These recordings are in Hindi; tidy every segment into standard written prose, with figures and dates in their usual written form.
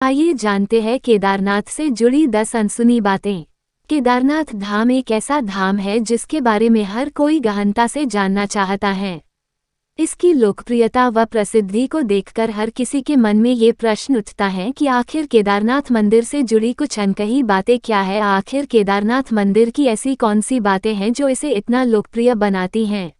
आइए जानते हैं केदारनाथ से जुड़ी 10 अनसुनी बातें। केदारनाथ धाम एक ऐसा धाम है जिसके बारे में हर कोई गहनता से जानना चाहता है। इसकी लोकप्रियता व प्रसिद्धि को देखकर हर किसी के मन में ये प्रश्न उठता है कि आखिर केदारनाथ मंदिर से जुड़ी कुछ अनकही बातें क्या है। आखिर केदारनाथ मंदिर की ऐसी कौन सी बातें हैं जो इसे इतना लोकप्रिय बनाती हैं।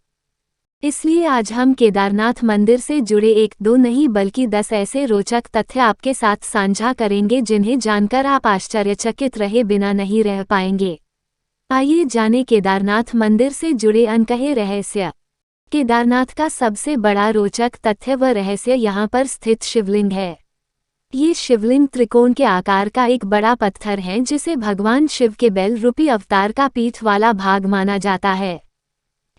इसलिए आज हम केदारनाथ मंदिर से जुड़े एक दो नहीं बल्कि 10 ऐसे रोचक तथ्य आपके साथ साझा करेंगे जिन्हें जानकर आप आश्चर्यचकित रहे बिना नहीं रह पाएंगे। आइए जानें केदारनाथ मंदिर से जुड़े अनकहे रहस्य। केदारनाथ का सबसे बड़ा रोचक तथ्य व रहस्य यहाँ पर स्थित शिवलिंग है। ये शिवलिंग त्रिकोण के आकार का एक बड़ा पत्थर है जिसे भगवान शिव के बैल रूपी अवतार का पीठ वाला भाग माना जाता है।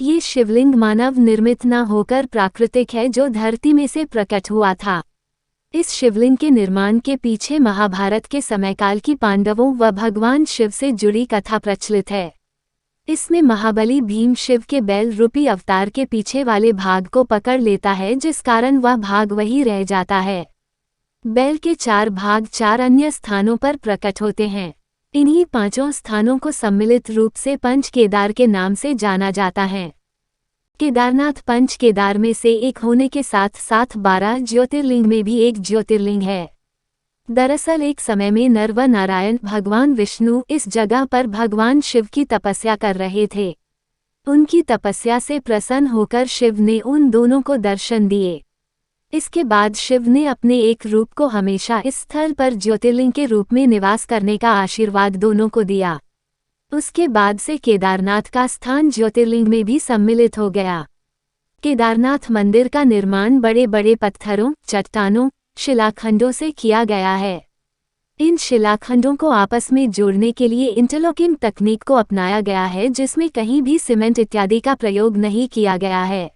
ये शिवलिंग मानव निर्मित न होकर प्राकृतिक है जो धरती में से प्रकट हुआ था। इस शिवलिंग के निर्माण के पीछे महाभारत के समयकाल की पांडवों व भगवान शिव से जुड़ी कथा प्रचलित है। इसमें महाबली भीम शिव के बैल रूपी अवतार के पीछे वाले भाग को पकड़ लेता है जिस कारण वह भाग वही रह जाता है। बैल के 4 भाग 4 अन्य स्थानों पर प्रकट होते हैं। इन्हीं 5 स्थानों को सम्मिलित रूप से पंच केदार के नाम से जाना जाता है। केदारनाथ पंच केदार में से एक होने के साथ साथ 12 ज्योतिर्लिंग में भी एक ज्योतिर्लिंग है। दरअसल एक समय में नर व नारायण भगवान विष्णु इस जगह पर भगवान शिव की तपस्या कर रहे थे। उनकी तपस्या से प्रसन्न होकर शिव ने उन दोनों को दर्शन दिए। इसके बाद शिव ने अपने एक रूप को हमेशा इस स्थल पर ज्योतिर्लिंग के रूप में निवास करने का आशीर्वाद दोनों को दिया। उसके बाद से केदारनाथ का स्थान ज्योतिर्लिंग में भी सम्मिलित हो गया। केदारनाथ मंदिर का निर्माण बड़े बड़े पत्थरों, चट्टानों, शिलाखंडों से किया गया है। इन शिलाखंडों को आपस में जोड़ने के लिए इंटरलॉकिंग तकनीक को अपनाया गया है जिसमें कहीं भी सीमेंट इत्यादि का प्रयोग नहीं किया गया है।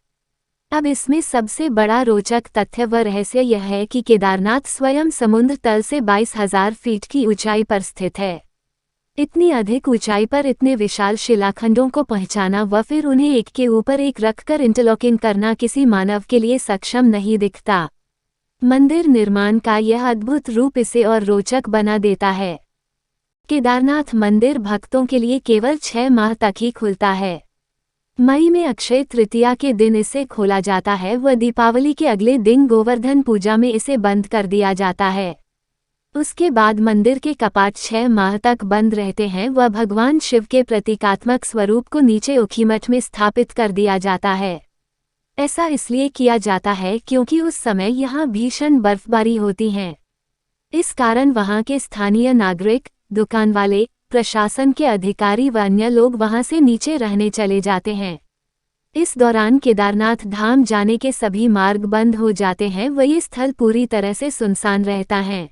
अब इसमें सबसे बड़ा रोचक तथ्य व रहस्य यह है कि केदारनाथ स्वयं समुद्र तल से 22,000 फीट की ऊंचाई पर स्थित है। इतनी अधिक ऊंचाई पर इतने विशाल शिलाखंडों को पहुंचाना व फिर उन्हें एक के ऊपर एक रखकर इंटरलॉकिंग करना किसी मानव के लिए सक्षम नहीं दिखता। मंदिर निर्माण का यह अद्भुत रूप इसे और रोचक बना देता है। केदारनाथ मंदिर भक्तों के लिए केवल 6 माह तक ही खुलता है। मई में अक्षय तृतीया के दिन इसे खोला जाता है व दीपावली के अगले दिन गोवर्धन पूजा में इसे बंद कर दिया जाता है। उसके बाद मंदिर के कपाट 6 माह तक बंद रहते हैं व भगवान शिव के प्रतीकात्मक स्वरूप को नीचे उखीमठ में स्थापित कर दिया जाता है। ऐसा इसलिए किया जाता है क्योंकि उस समय यहाँ भीषण बर्फबारी होती है। इस कारण वहाँ के स्थानीय नागरिक, दुकान वाले, प्रशासन के अधिकारी व अन्य लोग वहां से नीचे रहने चले जाते हैं। इस दौरान केदारनाथ धाम जाने के सभी मार्ग बंद हो जाते हैं व ये स्थल पूरी तरह से सुनसान रहता है।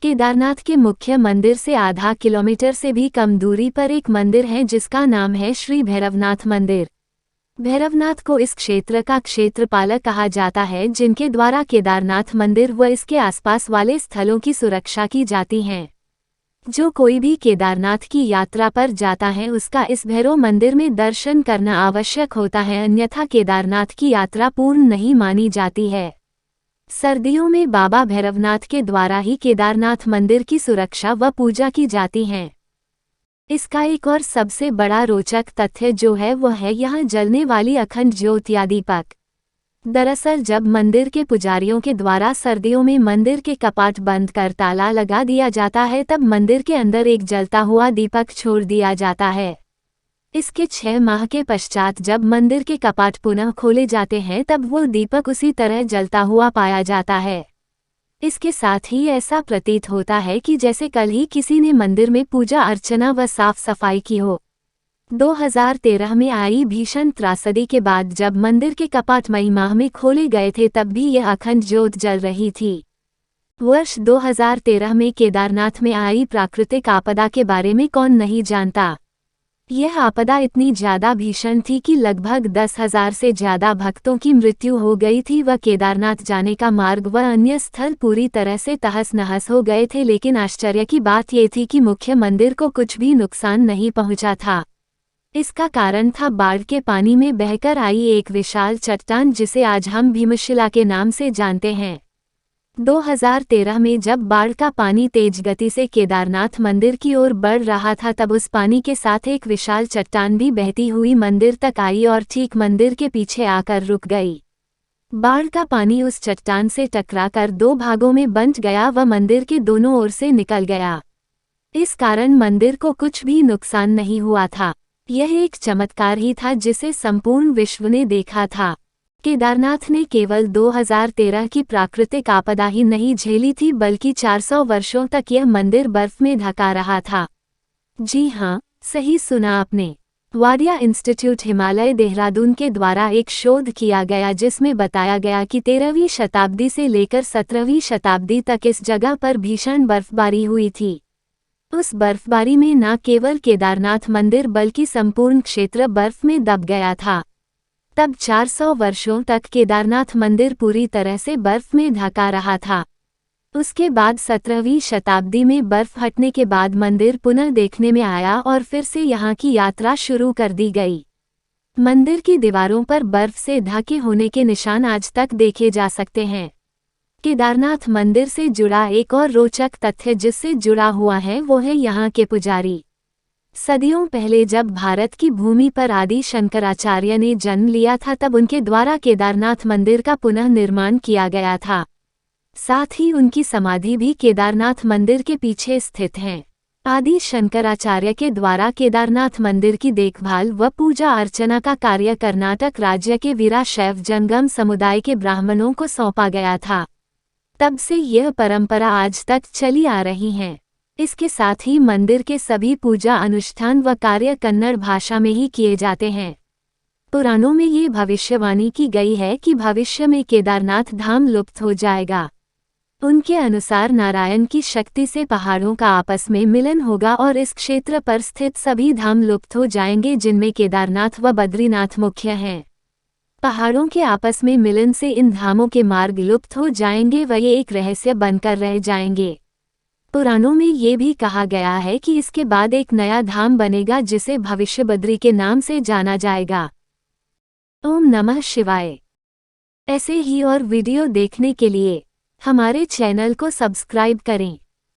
केदारनाथ के मुख्य मंदिर से आधा किलोमीटर से भी कम दूरी पर एक मंदिर है जिसका नाम है श्री भैरवनाथ मंदिर। भैरवनाथ को इस क्षेत्र का क्षेत्रपालक कहा जाता है जिनके द्वारा केदारनाथ मंदिर व इसके आसपास वाले स्थलों की सुरक्षा की जाती है। जो कोई भी केदारनाथ की यात्रा पर जाता है उसका इस भैरव मंदिर में दर्शन करना आवश्यक होता है, अन्यथा केदारनाथ की यात्रा पूर्ण नहीं मानी जाती है। सर्दियों में बाबा भैरवनाथ के द्वारा ही केदारनाथ मंदिर की सुरक्षा व पूजा की जाती है। इसका एक और सबसे बड़ा रोचक तथ्य जो है वह है यहाँ जलने वाली अखंड ज्योत या दीपक। दरअसल जब मंदिर के पुजारियों के द्वारा सर्दियों में मंदिर के कपाट बंद कर ताला लगा दिया जाता है तब मंदिर के अंदर एक जलता हुआ दीपक छोड़ दिया जाता है। इसके 6 माह के पश्चात जब मंदिर के कपाट पुनः खोले जाते हैं तब वो दीपक उसी तरह जलता हुआ पाया जाता है। इसके साथ ही ऐसा प्रतीत होता है कि जैसे कल ही किसी ने मंदिर में पूजा अर्चना व साफ सफाई की हो। 2013 में आई भीषण त्रासदी के बाद जब मंदिर के कपाट मई माह में खोले गए थे तब भी यह अखंड ज्योत जल रही थी। वर्ष 2013 में केदारनाथ में आई प्राकृतिक आपदा के बारे में कौन नहीं जानता। यह आपदा इतनी ज्यादा भीषण थी कि लगभग 10,000 से ज्यादा भक्तों की मृत्यु हो गई थी व केदारनाथ जाने का मार्ग व अन्य स्थल पूरी तरह से तहस नहस हो गए थे। लेकिन आश्चर्य की बात ये थी कि मुख्य मंदिर को कुछ भी नुकसान नहीं पहुंचा था। इसका कारण था बाढ़ के पानी में बहकर आई एक विशाल चट्टान जिसे आज हम भीमशिला के नाम से जानते हैं। 2013 में जब बाढ़ का पानी तेज गति से केदारनाथ मंदिर की ओर बढ़ रहा था, तब उस पानी के साथ एक विशाल चट्टान भी बहती हुई मंदिर तक आई और ठीक मंदिर के पीछे आकर रुक गई। बाढ़ का पानी उस चट्टान से टकराकर दो भागों में बंट गया व मंदिर के दोनों ओर से निकल गया। इस कारण मंदिर को कुछ भी नुकसान नहीं हुआ था। यह एक चमत्कार ही था जिसे संपूर्ण विश्व ने देखा था। केदारनाथ ने केवल 2013 की प्राकृतिक आपदा ही नहीं झेली थी, बल्कि 400 वर्षों तक यह मंदिर बर्फ में ढका रहा था। जी हाँ, सही सुना आपने। वाडिया इंस्टीट्यूट हिमालय देहरादून के द्वारा एक शोध किया गया जिसमें बताया गया कि 13वीं शताब्दी से लेकर 17वीं शताब्दी तक इस जगह पर भीषण बर्फबारी हुई थी। उस बर्फबारी में न केवल केदारनाथ मंदिर बल्कि संपूर्ण क्षेत्र बर्फ में दब गया था। तब 400 वर्षों तक केदारनाथ मंदिर पूरी तरह से बर्फ में ढका रहा था। उसके बाद 17वीं शताब्दी में बर्फ हटने के बाद मंदिर पुनः देखने में आया और फिर से यहाँ की यात्रा शुरू कर दी गई। मंदिर की दीवारों पर बर्फ से ढके होने के निशान आज तक देखे जा सकते हैं। केदारनाथ मंदिर से जुड़ा एक और रोचक तथ्य जिससे जुड़ा हुआ है वो है यहाँ के पुजारी। सदियों पहले जब भारत की भूमि पर आदि शंकराचार्य ने जन्म लिया था, तब उनके द्वारा केदारनाथ मंदिर का पुनः निर्माण किया गया था। साथ ही उनकी समाधि भी केदारनाथ मंदिर के पीछे स्थित है। आदि शंकराचार्य के द्वारा केदारनाथ मंदिर की देखभाल व पूजा अर्चना का कार्य कर्नाटक राज्य के वीराशैव जंगम समुदाय के ब्राह्मणों को सौंपा गया था। तब से यह परंपरा आज तक चली आ रही है। इसके साथ ही मंदिर के सभी पूजा अनुष्ठान व कार्य कन्नड़ भाषा में ही किए जाते हैं। पुराणों में ये भविष्यवाणी की गई है कि भविष्य में केदारनाथ धाम लुप्त हो जाएगा। उनके अनुसार नारायण की शक्ति से पहाड़ों का आपस में मिलन होगा और इस क्षेत्र पर स्थित सभी धाम लुप्त हो जाएंगे, जिनमें केदारनाथ व बद्रीनाथ मुख्य हैं। पहाड़ों के आपस में मिलन से इन धामों के मार्ग लुप्त हो जाएंगे व ये एक रहस्य बनकर रह जाएंगे। पुराणों में ये भी कहा गया है कि इसके बाद एक नया धाम बनेगा जिसे भविष्य बद्री के नाम से जाना जाएगा। ओम नमः शिवाय। ऐसे ही और वीडियो देखने के लिए हमारे चैनल को सब्सक्राइब करें।